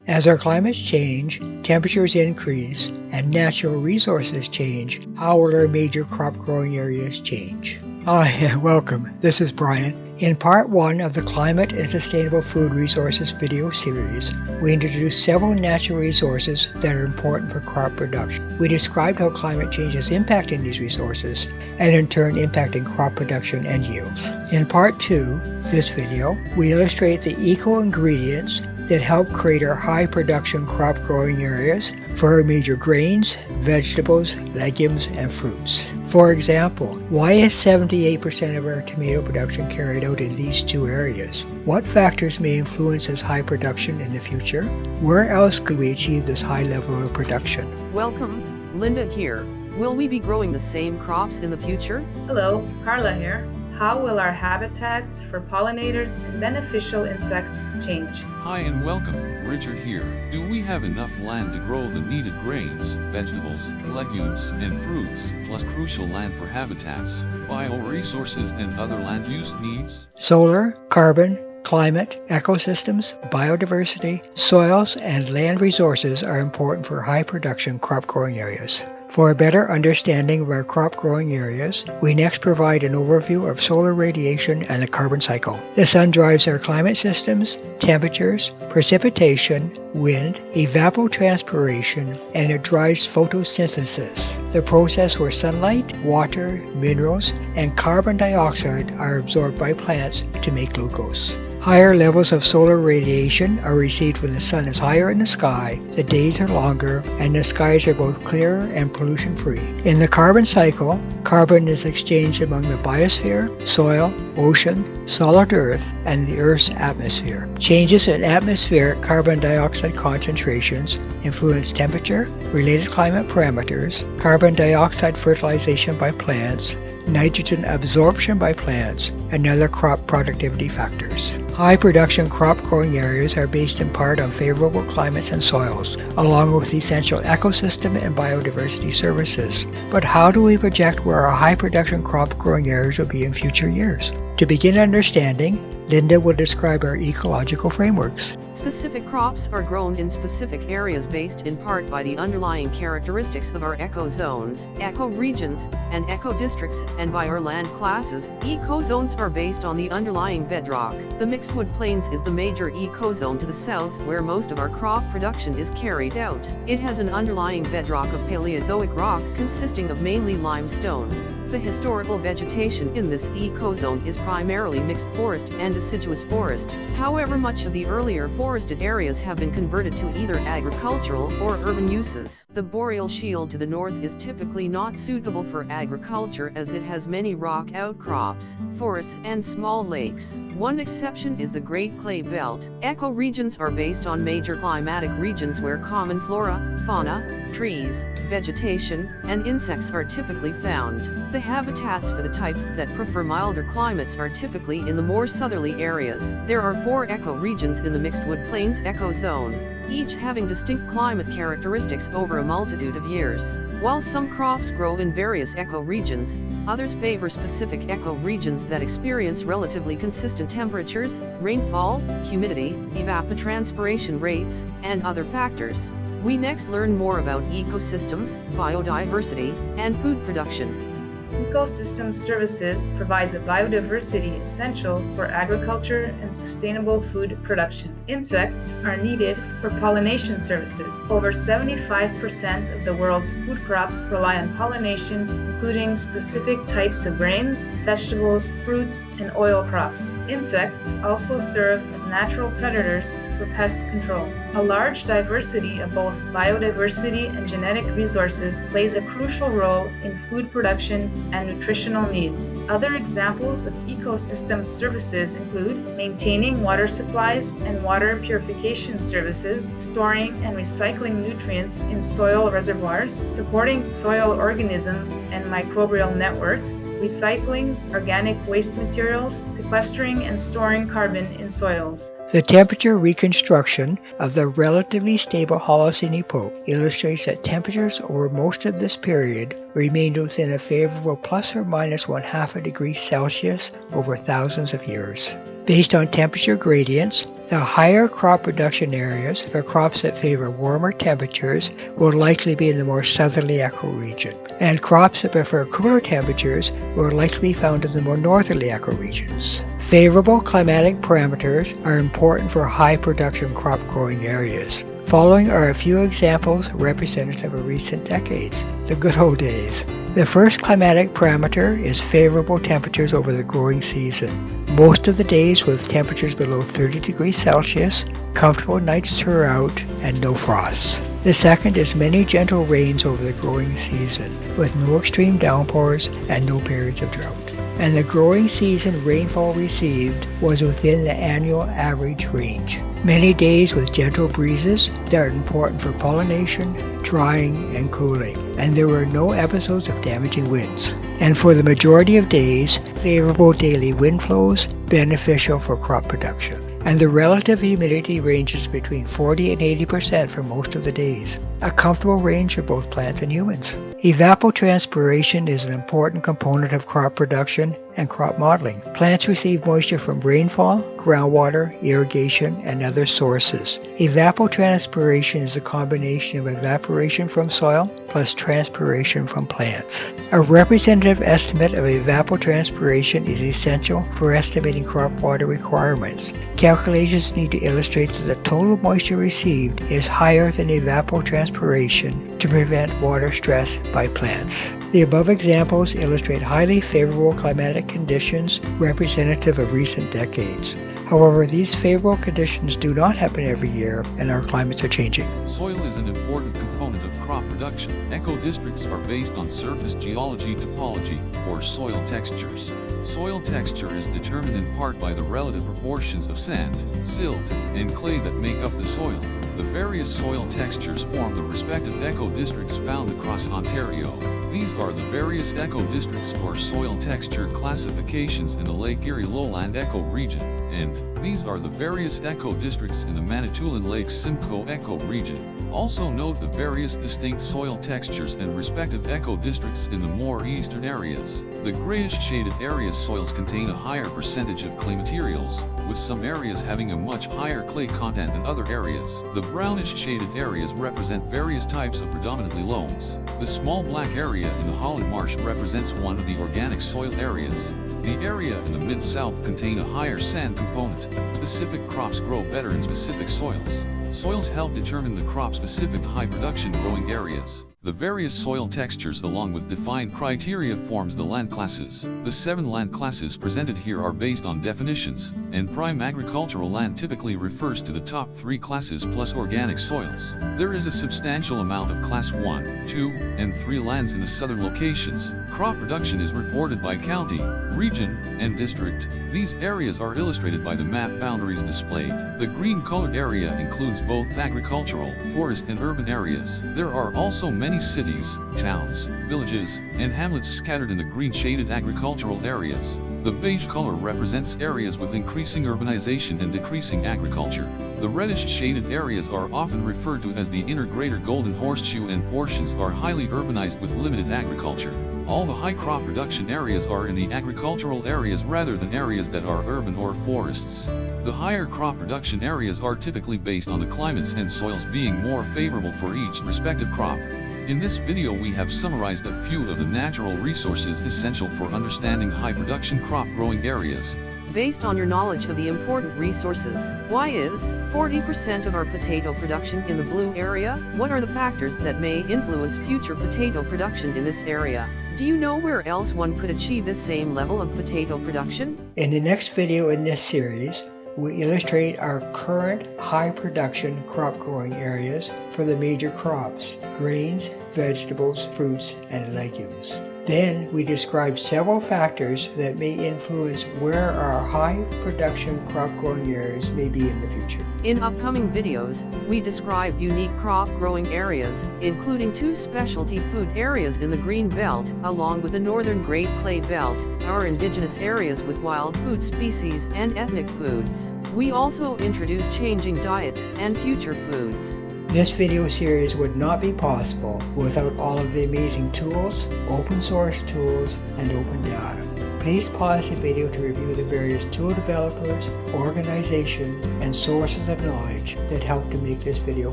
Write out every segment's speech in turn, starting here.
As our climates change, temperatures increase, and natural resources change, how will our major crop growing areas change? Hi, welcome. This is Brian. In part 1 of the Climate and Sustainable Food Resources video series, we introduced several natural resources that are important for crop production. We described how climate change is impacting these resources and in turn impacting crop production and yields. In part 2, this video, we illustrate the eco-ingredients that help create our high production crop growing areas for our major grains, vegetables, legumes, and fruits. For example, why is 78% of our tomato production carried out in these two areas? What factors may influence this high production in the future? Where else could we achieve this high level of production? Welcome, Linda here. Will we be growing the same crops in the future? Hello, Carla here. How will our habitats for pollinators and beneficial insects change? Hi and welcome, Richard here. Do we have enough land to grow the needed grains, vegetables, legumes, and fruits, plus crucial land for habitats, bioresources, and other land use needs? Solar, carbon, climate, ecosystems, biodiversity, soils, and land resources are important for high production crop growing areas. For a better understanding of our crop growing areas, we next provide an overview of solar radiation and the carbon cycle. The sun drives our climate systems, temperatures, precipitation, wind, evapotranspiration, and it drives photosynthesis, the process where sunlight, water, minerals, and carbon dioxide are absorbed by plants to make glucose. Higher levels of solar radiation are received when the sun is higher in the sky, the days are longer, and the skies are both clearer and pollution-free. In the carbon cycle, carbon is exchanged among the biosphere, soil, ocean, solid earth, and the Earth's atmosphere. Changes in atmospheric carbon dioxide concentrations influence temperature, related climate parameters, carbon dioxide fertilization by plants, nitrogen absorption by plants, and other crop productivity factors. High production crop growing areas are based in part on favorable climates and soils, along with essential ecosystem and biodiversity services. But how do we project where our high production crop growing areas will be in future years? To begin understanding, Linda will describe our ecological frameworks. Specific crops are grown in specific areas based in part by the underlying characteristics of our ecozones, ecoregions, and ecodistricts, and by our land classes. Ecozones are based on the underlying bedrock. The mixed wood plains is the major ecozone to the south where most of our crop production is carried out. It has an underlying bedrock of Paleozoic rock consisting of mainly limestone. The historical vegetation in this ecozone is primarily mixed forest and deciduous forest. However, much of the earlier forested areas have been converted to either agricultural or urban uses. The boreal shield to the north is typically not suitable for agriculture as it has many rock outcrops, forests, and small lakes. One exception is the Great Clay Belt. Ecoregions are based on major climatic regions where common flora, fauna, trees, vegetation, and insects are typically found. The habitats for the types that prefer milder climates are typically in the more southerly areas. There are 4 ecoregions in the Mixed Wood Plains ecozone, each having distinct climate characteristics over a multitude of years. While some crops grow in various ecoregions, others favor specific ecoregions that experience relatively consistent temperatures, rainfall, humidity, evapotranspiration rates, and other factors. We next learn more about ecosystems, biodiversity, and food production. Ecosystem services provide the biodiversity essential for agriculture and sustainable food production. Insects are needed for pollination services. Over 75% of the world's food crops rely on pollination, including specific types of grains, vegetables, fruits, and oil crops. Insects also serve as natural predators for pest control. A large diversity of both biodiversity and genetic resources plays a crucial role in food production and nutritional needs. Other examples of ecosystem services include maintaining water supplies and water purification services, storing and recycling nutrients in soil reservoirs, supporting soil organisms and microbial networks, recycling organic waste materials, sequestering and storing carbon in soils. The temperature reconstruction of the relatively stable Holocene epoch illustrates that temperatures over most of this period remained within a favorable plus or minus 1/2 degree Celsius over thousands of years. Based on temperature gradients, the higher crop production areas for crops that favor warmer temperatures will likely be in the more southerly ecoregion, and crops that prefer cooler temperatures will likely be found in the more northerly ecoregions. Favorable climatic parameters are important for high production crop growing areas. Following are a few examples representative of recent decades, the good old days. The first climatic parameter is favorable temperatures over the growing season. Most of the days with temperatures below 30 degrees Celsius, comfortable nights throughout, and no frosts. The second is many gentle rains over the growing season, with no extreme downpours and no periods of drought. And the growing season rainfall received was within the annual average range. Many days with gentle breezes that are important for pollination, drying, and cooling, and there were no episodes of damaging winds. And for the majority of days, favorable daily wind flows, beneficial for crop production. And the relative humidity ranges between 40 and 80% for most of the days, a comfortable range for both plants and humans. Evapotranspiration is an important component of crop production and crop modeling. Plants receive moisture from rainfall, groundwater, irrigation, and other sources. Evapotranspiration is a combination of evaporation from soil plus transpiration from plants. A representative estimate of evapotranspiration is essential for estimating crop water requirements. Calculations need to illustrate that the total moisture received is higher than evapotranspiration to prevent water stress by plants. The above examples illustrate highly favorable climatic conditions representative of recent decades. However, these favorable conditions do not happen every year, and our climates are changing. Soil is an important component of crop production. Ecodistricts are based on surface geology topology, or soil textures. Soil texture is determined in part by the relative proportions of sand, silt, and clay that make up the soil. The various soil textures form the respective ecodistricts found across Ontario. These are the various ecodistricts or soil texture classifications in the Lake Erie Lowland ecoregion, and these are the various ecodistricts in the Manitoulin Lake Simcoe ecoregion. Also note the various distinct soil textures and respective ecodistricts in the more eastern areas. The grayish shaded areas soils contain a higher percentage of clay materials, with some areas having a much higher clay content than other areas. The brownish shaded areas represent various types of predominantly loams. The small black area in the Holland Marsh represents one of the organic soil areas. The area in the Mid-South contain a higher sand component. Specific crops grow better in specific soils. Soils help determine the crop-specific high-production growing areas. The various soil textures along with defined criteria forms the land classes. The 7 land classes presented here are based on definitions, and prime agricultural land typically refers to the top 3 classes plus organic soils. There is a substantial amount of class 1, 2, and 3 lands in the southern locations. Crop production is reported by county, region, and district. These areas are illustrated by the map boundaries displayed. The green-colored area includes both agricultural, forest, and urban areas. There are also many cities, towns, villages, and hamlets scattered in the green-shaded agricultural areas. The beige color represents areas with increasing urbanization and decreasing agriculture. The reddish-shaded areas are often referred to as the inner Greater Golden Horseshoe, and portions are highly urbanized with limited agriculture. All the high crop production areas are in the agricultural areas rather than areas that are urban or forests. The higher crop production areas are typically based on the climates and soils being more favorable for each respective crop. In this video we have summarized a few of the natural resources essential for understanding high production crop growing areas. Based on your knowledge of the important resources, why is 40% of our potato production in the blue area? What are the factors that may influence future potato production in this area? Do you know where else one could achieve this same level of potato production? In the next video in this series, we illustrate our current high production crop growing areas for the major crops, grains, vegetables, fruits, and legumes. Then we describe several factors that may influence where our high production crop growing areas may be in the future. In upcoming videos, we describe unique crop growing areas, including 2 specialty food areas in the Green Belt, along with the Northern Great Clay Belt, our indigenous areas with wild food species and ethnic foods. We also introduce changing diets and future foods. This video series would not be possible without all of the amazing tools, open source tools, and open data. Please pause the video to review the various tool developers, organizations, and sources of knowledge that helped to make this video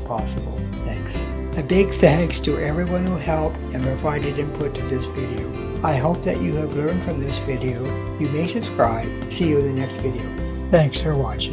possible. Thanks. A big thanks to everyone who helped and provided input to this video. I hope that you have learned from this video. You may subscribe. See you in the next video. Thanks for watching.